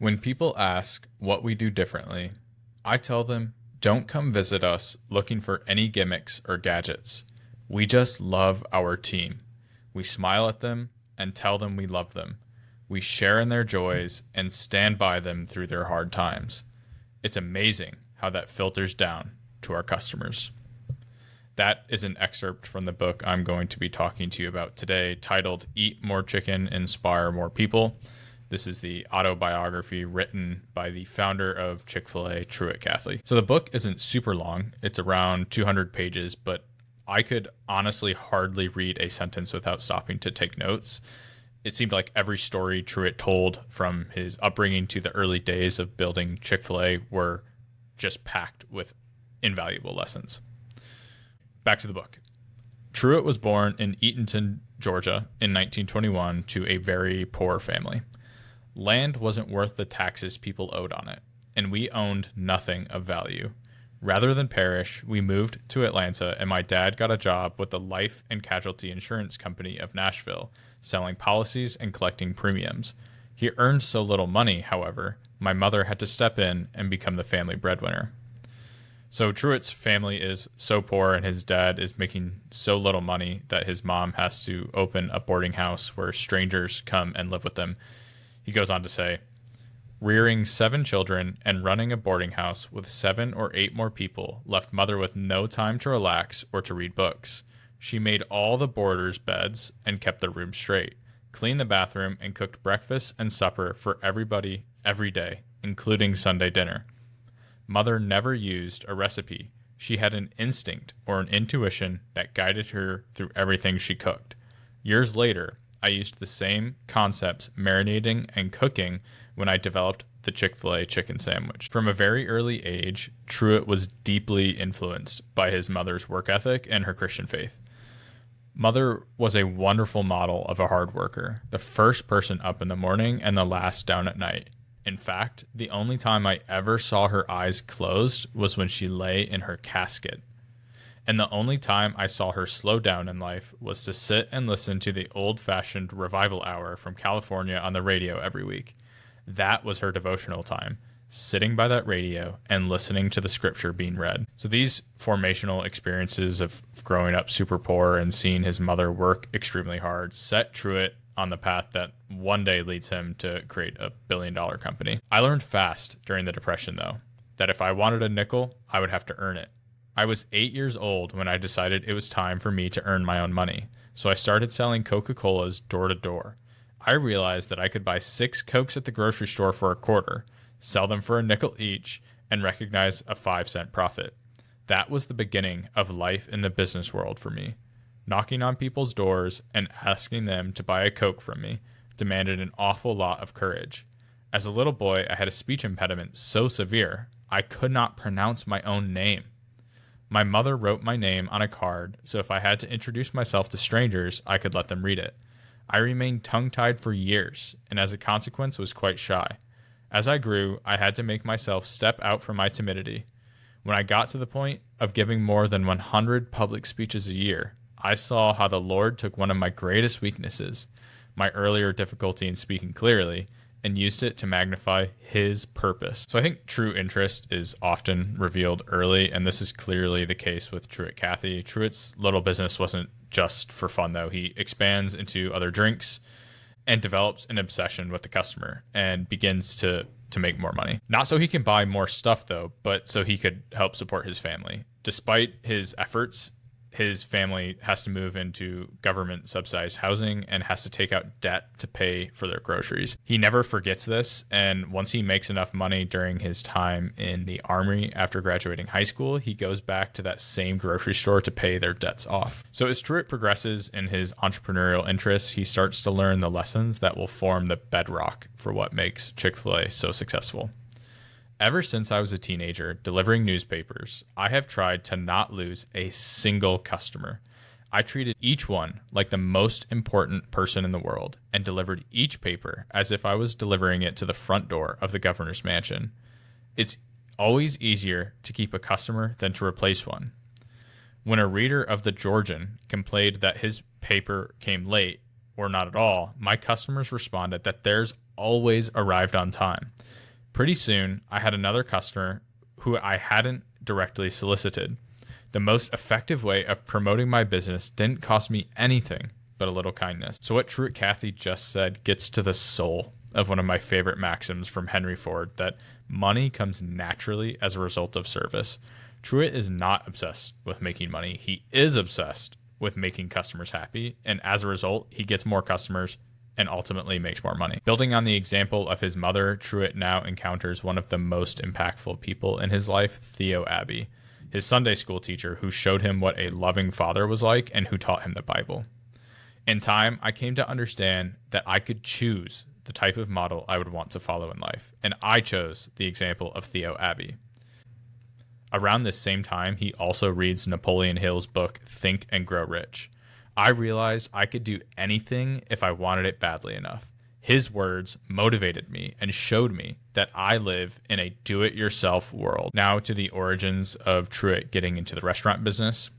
When people ask what we do differently, I tell them, don't come visit us looking for any gimmicks or gadgets. We just love our team. We smile at them and tell them we love them. We share in their joys and stand by them through their hard times. It's amazing how that filters down to our customers. That is an excerpt from the book I'm going to be talking to you about today, titled Eat More Chicken, Inspire More People. This is the autobiography written by the founder of Chick-fil-A, Truett Cathy. So the book isn't super long. It's around 200 pages, but I could honestly hardly read a sentence without stopping to take notes. It seemed like every story Truett told, from his upbringing to the early days of building Chick-fil-A, were just packed with invaluable lessons. Back to the book. Truett was born in Eatonton, Georgia in 1921 to a very poor family. Land wasn't worth the taxes people owed on it, and we owned nothing of value. Rather than perish, we moved to Atlanta, and my dad got a job with the life and casualty insurance company of Nashville, selling policies and collecting premiums. He earned so little money, however, my mother had to step in and become the family breadwinner. So Truett's family is so poor, and his dad is making so little money that his mom has to open a boarding house where strangers come and live with them. He goes on to say, rearing 7 children and running a boarding house with 7 or 8 more people left mother with no time to relax or to read books. She made all the boarders' beds and kept their rooms straight, cleaned the bathroom, and cooked breakfast and supper for everybody every day, including Sunday dinner. Mother never used a recipe. She had an instinct or an intuition that guided her through everything she cooked. Years later, I used the same concepts marinating and cooking when I developed the Chick-fil-A chicken sandwich. From a very early age, Truett was deeply influenced by his mother's work ethic and her Christian faith. Mother was a wonderful model of a hard worker, the first person up in the morning and the last down at night. In fact, the only time I ever saw her eyes closed was when she lay in her casket. And the only time I saw her slow down in life was to sit and listen to the old-fashioned revival hour from California on the radio every week. That was her devotional time, sitting by that radio and listening to the scripture being read. So these formational experiences of growing up super poor and seeing his mother work extremely hard set Truett on the path that one day leads him to create a billion-dollar company. I learned fast during the Depression, though, that if I wanted a nickel, I would have to earn it. I was 8 years old when I decided it was time for me to earn my own money, so I started selling Coca-Colas door to door. I realized that I could buy 6 Cokes at the grocery store for a quarter, sell them for a nickel each, and recognize a 5-cent profit. That was the beginning of life in the business world for me. Knocking on people's doors and asking them to buy a Coke from me demanded an awful lot of courage. As a little boy, I had a speech impediment so severe, I could not pronounce my own name. My mother wrote my name on a card, so if I had to introduce myself to strangers, I could let them read it. I remained tongue-tied for years, and as a consequence was quite shy. As I grew, I had to make myself step out from my timidity. When I got to the point of giving more than 100 public speeches a year, I saw how the Lord took one of my greatest weaknesses, my earlier difficulty in speaking clearly, and used it to magnify his purpose. So I think true interest is often revealed early, and this is clearly the case with Truett Cathy. Truett's little business wasn't just for fun, though. He expands into other drinks and develops an obsession with the customer and begins to make more money. Not so he can buy more stuff, though, but so he could help support his family. Despite his efforts, his family has to move into government subsidized housing and has to take out debt to pay for their groceries. He never forgets this, and once he makes enough money during his time in the Army after graduating high school, he goes back to that same grocery store to pay their debts off. So as Truett progresses in his entrepreneurial interests, he starts to learn the lessons that will form the bedrock for what makes Chick-fil-A so successful. Ever since I was a teenager delivering newspapers, I have tried to not lose a single customer. I treated each one like the most important person in the world and delivered each paper as if I was delivering it to the front door of the governor's mansion. It's always easier to keep a customer than to replace one. When a reader of the Georgian complained that his paper came late or not at all, my customers responded that theirs always arrived on time. Pretty soon, I had another customer who I hadn't directly solicited. The most effective way of promoting my business didn't cost me anything but a little kindness. So what Truett Cathy just said gets to the soul of one of my favorite maxims from Henry Ford, that money comes naturally as a result of service. Truett is not obsessed with making money. He is obsessed with making customers happy, and as a result, he gets more customers and ultimately makes more money. Building on the example of his mother, Truett now encounters one of the most impactful people in his life, Theo Abbey, his Sunday school teacher who showed him what a loving father was like and who taught him the Bible. In time, I came to understand that I could choose the type of model I would want to follow in life, and I chose the example of Theo Abbey. Around this same time, he also reads Napoleon Hill's book, Think and Grow Rich. I realized I could do anything if I wanted it badly enough. His words motivated me and showed me that I live in a do-it-yourself world. Now to the origins of Truett getting into the restaurant business.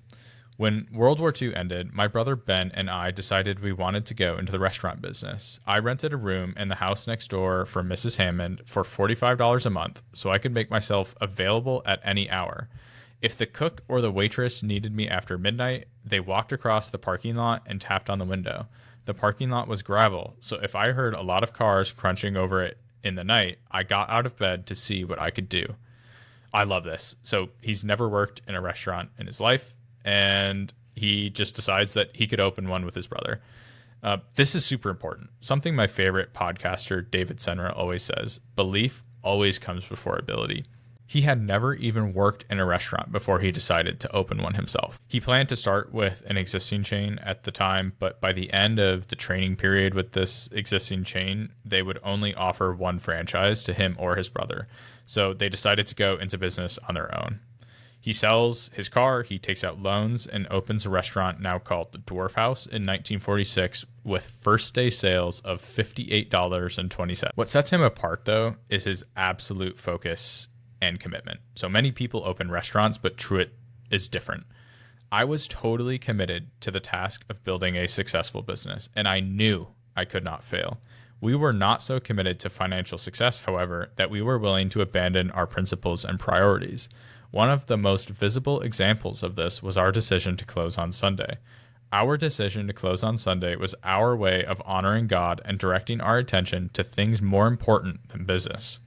When World War II ended, my brother Ben and I decided we wanted to go into the restaurant business. I rented a room in the house next door for Mrs. Hammond for $45 a month so I could make myself available at any hour. If the cook or the waitress needed me after midnight, they walked across the parking lot and tapped on the window. The parking lot was gravel, so if I heard a lot of cars crunching over it in the night, I got out of bed to see what I could do. I love this. So he's never worked in a restaurant in his life, and he just decides that he could open one with his brother. This is super important. Something my favorite podcaster, David Senra, always says: belief always comes before ability. He had never even worked in a restaurant before he decided to open one himself. He planned to start with an existing chain at the time, but by the end of the training period with this existing chain, they would only offer one franchise to him or his brother. So they decided to go into business on their own. He sells his car, he takes out loans, and opens a restaurant now called the Dwarf House in 1946 with first day sales of $58.20. What sets him apart, though, is his absolute focus and commitment. So many people open restaurants, but Truett is different. I was totally committed to the task of building a successful business, and I knew I could not fail. We were not so committed to financial success, however, that we were willing to abandon our principles and priorities. One of the most visible examples of this was our decision to close on Sunday. Our decision to close on Sunday was our way of honoring God and directing our attention to things more important than business.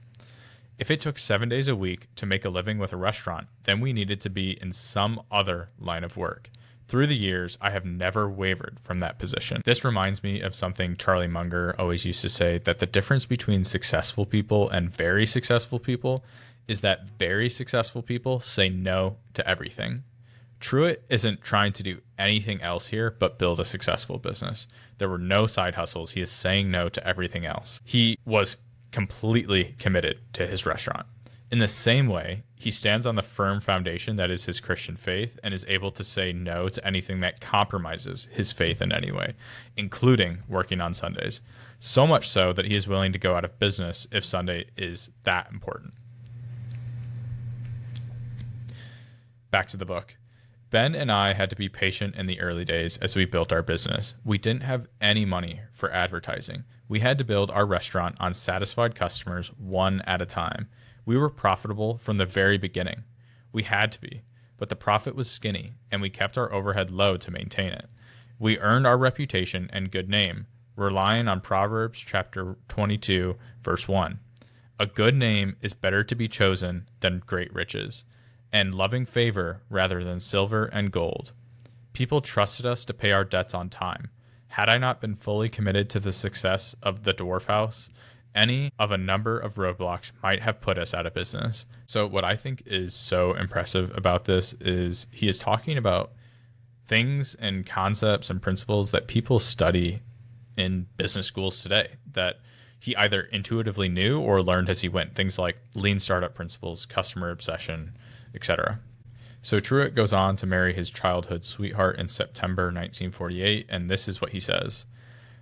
If it took 7 days a week to make a living with a restaurant, then we needed to be in some other line of work. Through the years, I have never wavered from that position. This reminds me of something Charlie Munger always used to say, that the difference between successful people and very successful people is that very successful people say no to everything. Truett isn't trying to do anything else here but build a successful business. There were no side hustles. He is saying no to everything else. He was completely committed to his restaurant. In the same way, he stands on the firm foundation that is his Christian faith and is able to say no to anything that compromises his faith in any way, including working on Sundays. So much so that he is willing to go out of business if Sunday is that important. Back to the book. Ben and I had to be patient in the early days as we built our business. We didn't have any money for advertising. We had to build our restaurant on satisfied customers one at a time. We were profitable from the very beginning. We had to be, but the profit was skinny, and we kept our overhead low to maintain it. We earned our reputation and good name, relying on Proverbs chapter 22, verse 1. A good name is better to be chosen than great riches, and loving favor rather than silver and gold. People trusted us to pay our debts on time. Had I not been fully committed to the success of the Dwarf House, any of a number of roadblocks might have put us out of business. So what I think is so impressive about this is he is talking about things and concepts and principles that people study in business schools today that he either intuitively knew or learned as he went. Things like lean startup principles, customer obsession, etc. So Truett goes on to marry his childhood sweetheart in September 1948, and this is what he says.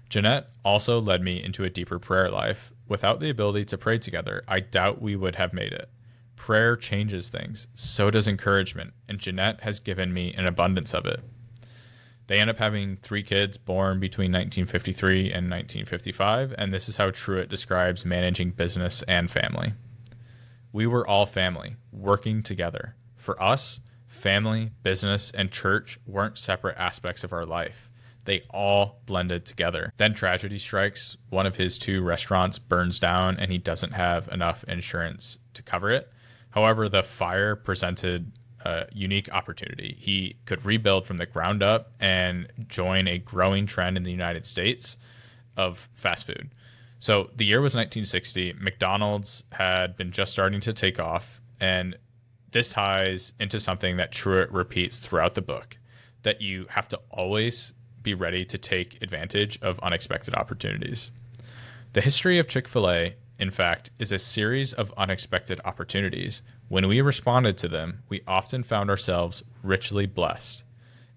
Jeanette also led me into a deeper prayer life. Without the ability to pray together, I doubt we would have made it. Prayer changes things. So does encouragement, and Jeanette has given me an abundance of it. They end up having 3 kids born between 1953 and 1955, and this is how Truett describes managing business and family. We were all family, working together. For us, family, business, and church weren't separate aspects of our life. They all blended together. Then tragedy strikes. One of his 2 restaurants burns down, and he doesn't have enough insurance to cover it. However, the fire presented a unique opportunity. He could rebuild from the ground up and join a growing trend in the United States of fast food. So the year was 1960. McDonald's had been just starting to take off, and this ties into something that Truett repeats throughout the book, that you have to always be ready to take advantage of unexpected opportunities. The history of Chick-fil-A, in fact, is a series of unexpected opportunities. When we responded to them, we often found ourselves richly blessed.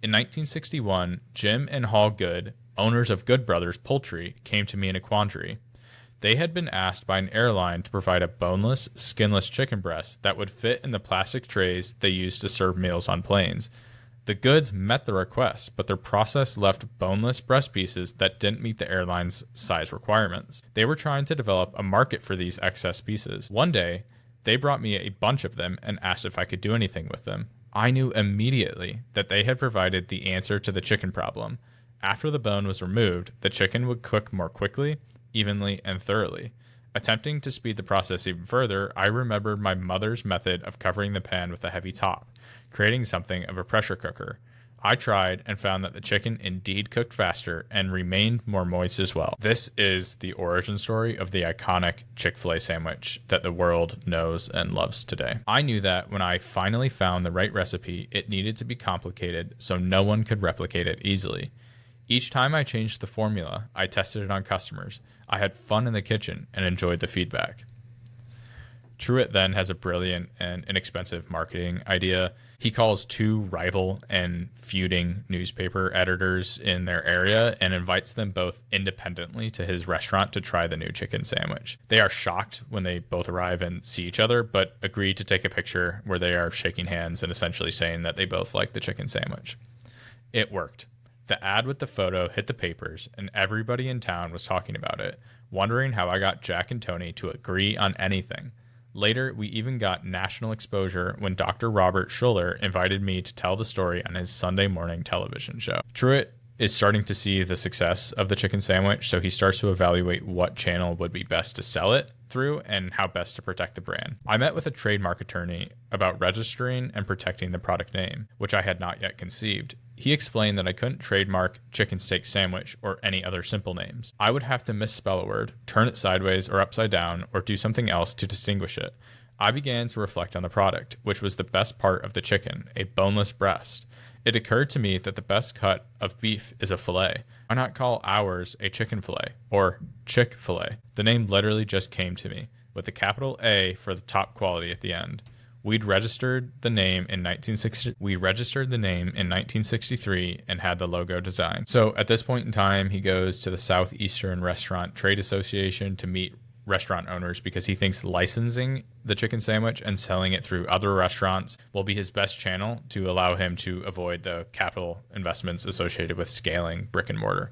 In 1961, Jim and Hall Good, owners of Good Brothers Poultry, came to me in a quandary. They had been asked by an airline to provide a boneless, skinless chicken breast that would fit in the plastic trays they used to serve meals on planes. The Goods met the request, but their process left boneless breast pieces that didn't meet the airline's size requirements. They were trying to develop a market for these excess pieces. One day, they brought me a bunch of them and asked if I could do anything with them. I knew immediately that they had provided the answer to the chicken problem. After the bone was removed, the chicken would cook more quickly, evenly, and thoroughly. Attempting to speed the process even further, I remembered my mother's method of covering the pan with a heavy top, creating something of a pressure cooker. I tried and found that the chicken indeed cooked faster and remained more moist as well. This is the origin story of the iconic Chick-fil-A sandwich that the world knows and loves today. I knew that when I finally found the right recipe, it needed to be complicated so no one could replicate it easily. Each time I changed the formula, I tested it on customers. I had fun in the kitchen and enjoyed the feedback. Truett then has a brilliant and inexpensive marketing idea. He calls 2 rival and feuding newspaper editors in their area and invites them both independently to his restaurant to try the new chicken sandwich. They are shocked when they both arrive and see each other, but agree to take a picture where they are shaking hands and essentially saying that they both like the chicken sandwich. It worked. The ad with the photo hit the papers, and everybody in town was talking about it, wondering how I got Jack and Tony to agree on anything. Later, we even got national exposure when Dr. Robert Schuller invited me to tell the story on his Sunday morning television show. Truett is starting to see the success of the chicken sandwich, so he starts to evaluate what channel would be best to sell it through and how best to protect the brand. I met with a trademark attorney about registering and protecting the product name, which I had not yet conceived. He explained that I couldn't trademark chicken steak sandwich or any other simple names. I would have to misspell a word, turn it sideways or upside down, or do something else to distinguish it. I began to reflect on the product, which was the best part of the chicken, a boneless breast. It occurred to me that the best cut of beef is a fillet. Why not call ours a chicken fillet or Chick-fil-A? The name literally just came to me, with a capital A for the top quality at the end. We registered the name in 1963 and had the logo designed. So at this point in time, he goes to the Southeastern Restaurant Trade Association to meet restaurant owners because he thinks licensing the chicken sandwich and selling it through other restaurants will be his best channel to allow him to avoid the capital investments associated with scaling brick and mortar.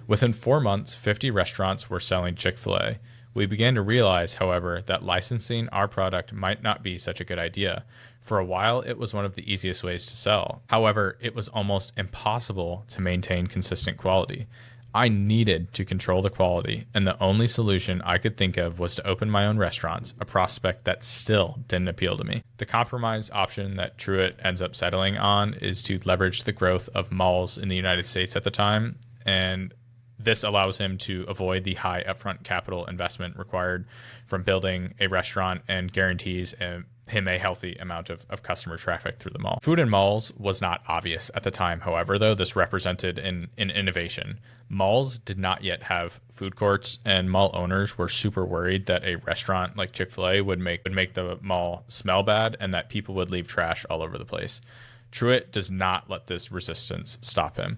Within 4 months, 50 restaurants were selling Chick-fil-A. We began to realize, however, that licensing our product might not be such a good idea. For a while, it was one of the easiest ways to sell. However, it was almost impossible to maintain consistent quality. I needed to control the quality, and the only solution I could think of was to open my own restaurants, a prospect that still didn't appeal to me. The compromise option that Truett ends up settling on is to leverage the growth of malls in the United States at the time, and this allows him to avoid the high upfront capital investment required from building a restaurant and guarantees him a healthy amount of customer traffic through the mall. Food in malls was not obvious at the time, however, though this represented an innovation. Malls did not yet have food courts, and mall owners were super worried that a restaurant like Chick-fil-A would make the mall smell bad and that people would leave trash all over the place. Truett does not let this resistance stop him.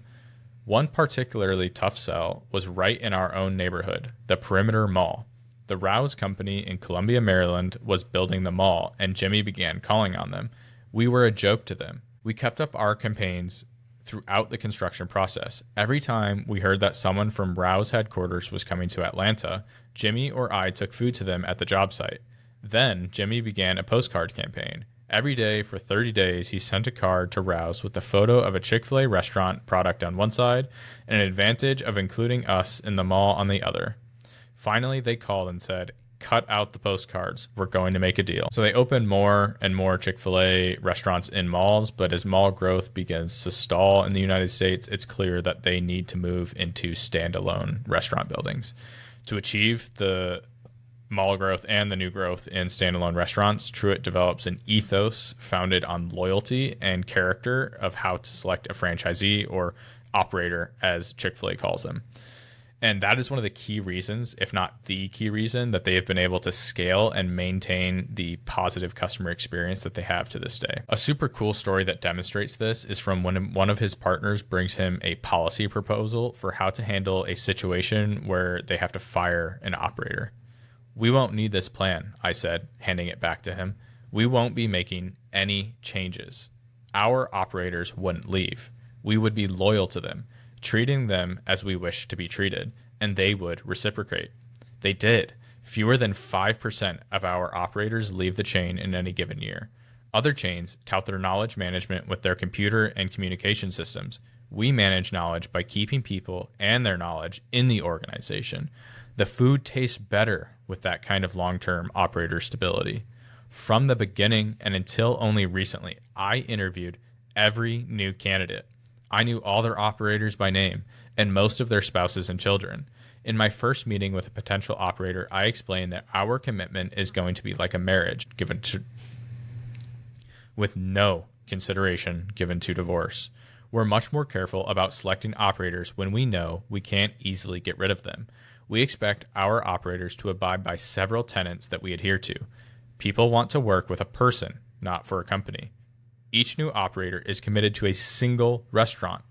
One particularly tough sell was right in our own neighborhood, the Perimeter Mall. The Rouse Company in Columbia, Maryland was building the mall, and Jimmy began calling on them. We were a joke to them. We kept up our campaigns throughout the construction process. Every time we heard that someone from Rouse headquarters was coming to Atlanta, Jimmy or I took food to them at the job site. Then Jimmy began a postcard campaign. Every day for 30 days, he sent a card to Rouse with a photo of a Chick-fil-A restaurant product on one side and an advantage of including us in the mall on the other. Finally, they called and said, "Cut out the postcards. We're going to make a deal." So they opened more and more Chick-fil-A restaurants in malls, but as mall growth begins to stall in the United States, it's clear that they need to move into standalone restaurant buildings. To achieve the mall growth and the new growth in standalone restaurants, Truett develops an ethos founded on loyalty and character of how to select a franchisee or operator, as Chick-fil-A calls them. And that is one of the key reasons, if not the key reason, that they have been able to scale and maintain the positive customer experience that they have to this day. A super cool story that demonstrates this is from when one of his partners brings him a policy proposal for how to handle a situation where they have to fire an operator. "We won't need this plan," I said, handing it back to him. "We won't be making any changes. Our operators wouldn't leave. We would be loyal to them, treating them as we wish to be treated, and they would reciprocate." They did. Fewer than 5% of our operators leave the chain in any given year. Other chains tout their knowledge management with their computer and communication systems. We manage knowledge by keeping people and their knowledge in the organization. The food tastes better with that kind of long-term operator stability. From the beginning and until only recently, I interviewed every new candidate. I knew all their operators by name and most of their spouses and children. In my first meeting with a potential operator, I explained that our commitment is going to be like a marriage with no consideration given to divorce. We're much more careful about selecting operators when we know we can't easily get rid of them. We expect our operators to abide by several tenets that we adhere to. People want to work with a person, not for a company. Each new operator is committed to a single restaurant.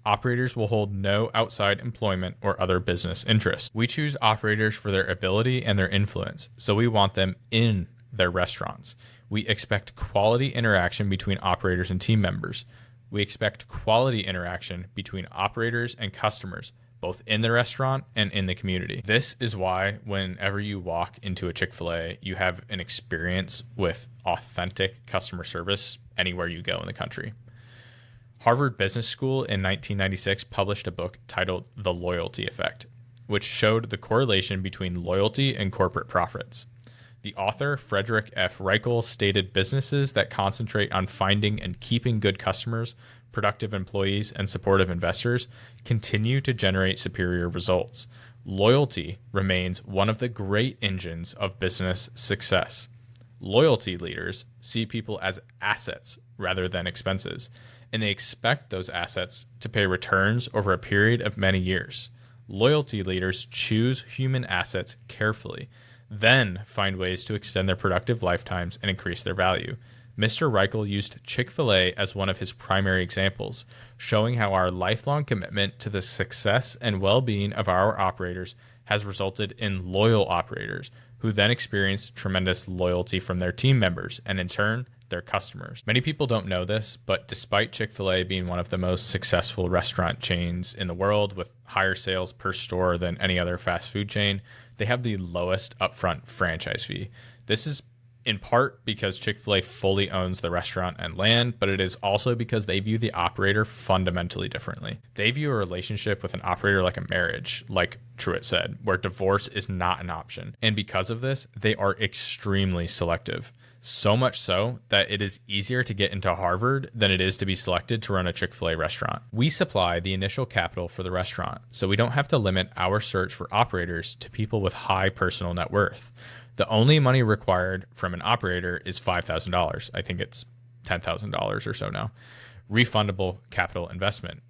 Operators will hold no outside employment or other business interests. We choose operators for their ability and their influence, so we want them in their restaurants. We expect quality interaction between operators and team members. We expect quality interaction between operators and customers, both in the restaurant and in the community. This is why whenever you walk into a Chick-fil-A, you have an experience with authentic customer service anywhere you go in the country. Harvard Business School in 1996 published a book titled The Loyalty Effect, which showed the correlation between loyalty and corporate profits. The author, Frederick F. Reichel, stated businesses that concentrate on finding and keeping good customers, productive employees, and supportive investors continue to generate superior results. Loyalty remains one of the great engines of business success. Loyalty leaders see people as assets rather than expenses, and they expect those assets to pay returns over a period of many years. Loyalty leaders choose human assets carefully, then find ways to extend their productive lifetimes and increase their value. Mr. Reichel used Chick-fil-A as one of his primary examples, showing how our lifelong commitment to the success and well-being of our operators has resulted in loyal operators who then experience tremendous loyalty from their team members and, in turn, their customers. Many people don't know this, but despite Chick-fil-A being one of the most successful restaurant chains in the world with higher sales per store than any other fast food chain, they have the lowest upfront franchise fee. This is in part because Chick-fil-A fully owns the restaurant and land, but it is also because they view the operator fundamentally differently. They view a relationship with an operator like a marriage, like Truett said, where divorce is not an option. And because of this, they are extremely selective. So much so that it is easier to get into Harvard than it is to be selected to run a Chick-fil-A restaurant. We supply the initial capital for the restaurant, so we don't have to limit our search for operators to people with high personal net worth. The only money required from an operator is $5,000. I think it's $10,000 or so now. Refundable capital investment.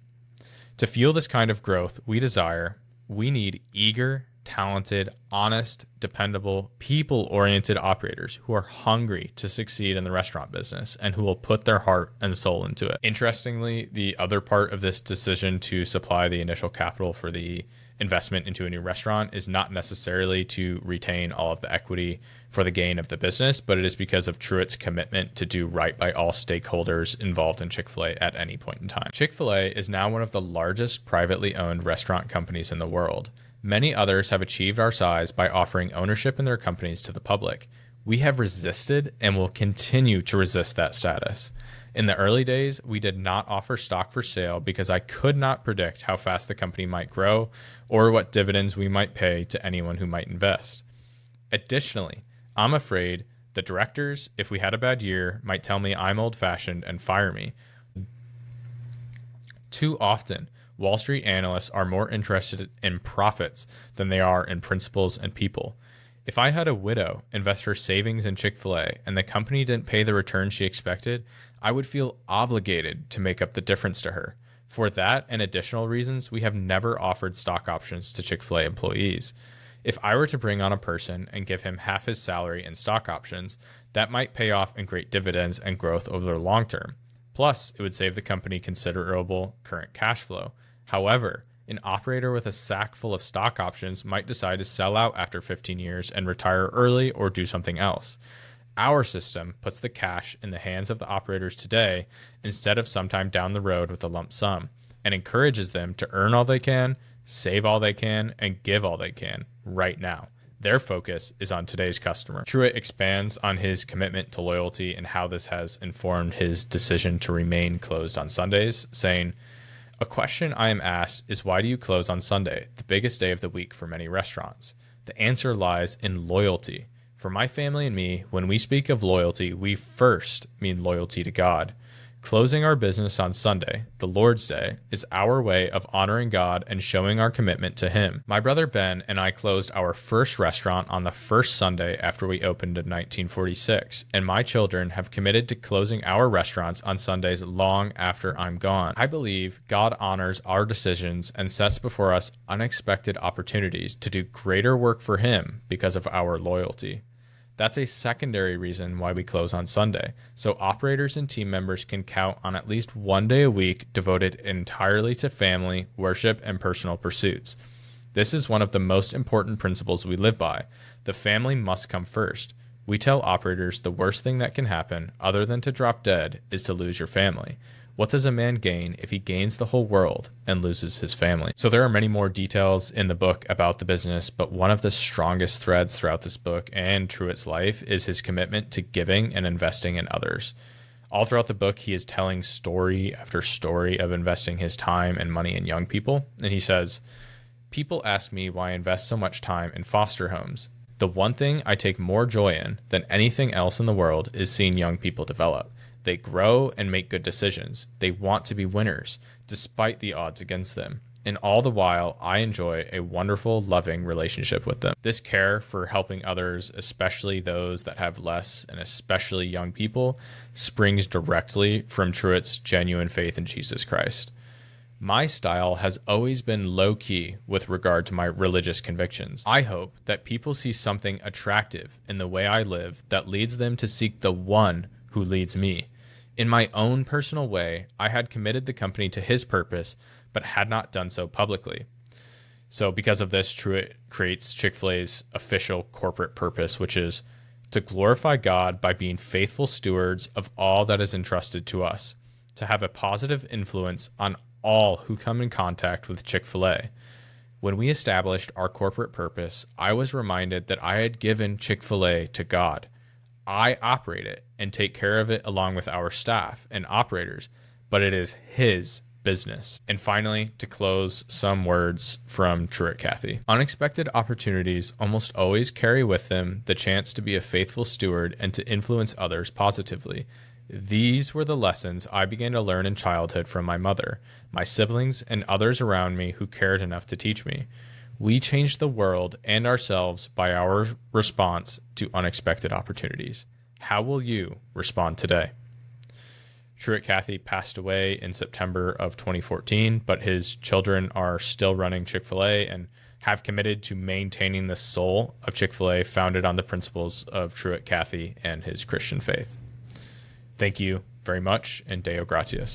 To fuel this kind of growth we desire, we need eager, talented, honest, dependable, people-oriented operators who are hungry to succeed in the restaurant business and who will put their heart and soul into it. Interestingly, the other part of this decision to supply the initial capital for the investment into a new restaurant is not necessarily to retain all of the equity for the gain of the business, but it is because of Truett's commitment to do right by all stakeholders involved in Chick-fil-A at any point in time. Chick-fil-A is now one of the largest privately owned restaurant companies in the world. Many others have achieved our size by offering ownership in their companies to the public. We have resisted and will continue to resist that status. In the early days, we did not offer stock for sale because I could not predict how fast the company might grow or what dividends we might pay to anyone who might invest. Additionally, I'm afraid the directors, if we had a bad year, might tell me I'm old-fashioned and fire me. Too often, Wall Street analysts are more interested in profits than they are in principles and people. If I had a widow invest her savings in Chick-fil-A and the company didn't pay the return she expected, I would feel obligated to make up the difference to her. For that and additional reasons, we have never offered stock options to Chick-fil-A employees. If I were to bring on a person and give him half his salary in stock options, that might pay off in great dividends and growth over the long term. Plus, it would save the company considerable current cash flow. However, an operator with a sack full of stock options might decide to sell out after 15 years and retire early or do something else. Our system puts the cash in the hands of the operators today instead of sometime down the road with a lump sum, and encourages them to earn all they can, save all they can, and give all they can right now. Their focus is on today's customer. Truett expands on his commitment to loyalty and how this has informed his decision to remain closed on Sundays, saying, "A question I am asked is, why do you close on Sunday, the biggest day of the week for many restaurants? The answer lies in loyalty. For my family and me, when we speak of loyalty, we first mean loyalty to God. Closing our business on Sunday, the Lord's Day, is our way of honoring God and showing our commitment to Him. My brother Ben and I closed our first restaurant on the first Sunday after we opened in 1946, and my children have committed to closing our restaurants on Sundays long after I'm gone. I believe God honors our decisions and sets before us unexpected opportunities to do greater work for Him because of our loyalty. That's a secondary reason why we close on Sunday, so operators and team members can count on at least one day a week devoted entirely to family, worship, and personal pursuits. This is one of the most important principles we live by. The family must come first. We tell operators the worst thing that can happen, other than to drop dead, is to lose your family. What does a man gain if he gains the whole world and loses his family?" So there are many more details in the book about the business, but one of the strongest threads throughout this book and Truett's life is his commitment to giving and investing in others. All throughout the book, he is telling story after story of investing his time and money in young people. And he says, "People ask me why I invest so much time in foster homes. The one thing I take more joy in than anything else in the world is seeing young people develop. They grow and make good decisions. They want to be winners, despite the odds against them. And all the while, I enjoy a wonderful, loving relationship with them." This care for helping others, especially those that have less, and especially young people, springs directly from Truett's genuine faith in Jesus Christ. "My style has always been low-key with regard to my religious convictions. I hope that people see something attractive in the way I live that leads them to seek the one who leads me. In my own personal way, I had committed the company to His purpose, but had not done so publicly." So because of this, Truett creates Chick-fil-A's official corporate purpose, which is to glorify God by being faithful stewards of all that is entrusted to us, to have a positive influence on all who come in contact with Chick-fil-A. When we established our corporate purpose, I was reminded that I had given Chick-fil-A to God. I operate it and take care of it along with our staff and operators, but it is His business. And finally, to close, some words from Truett Cathy. "Unexpected opportunities almost always carry with them the chance to be a faithful steward and to influence others positively. These were the lessons I began to learn in childhood from my mother, my siblings, and others around me who cared enough to teach me. We changed the world and ourselves by our response to unexpected opportunities. How will you respond today?" Truett Cathy passed away in September of 2014, but his children are still running Chick-fil-A and have committed to maintaining the soul of Chick-fil-A founded on the principles of Truett Cathy and his Christian faith. Thank you very much, and Deo gratias.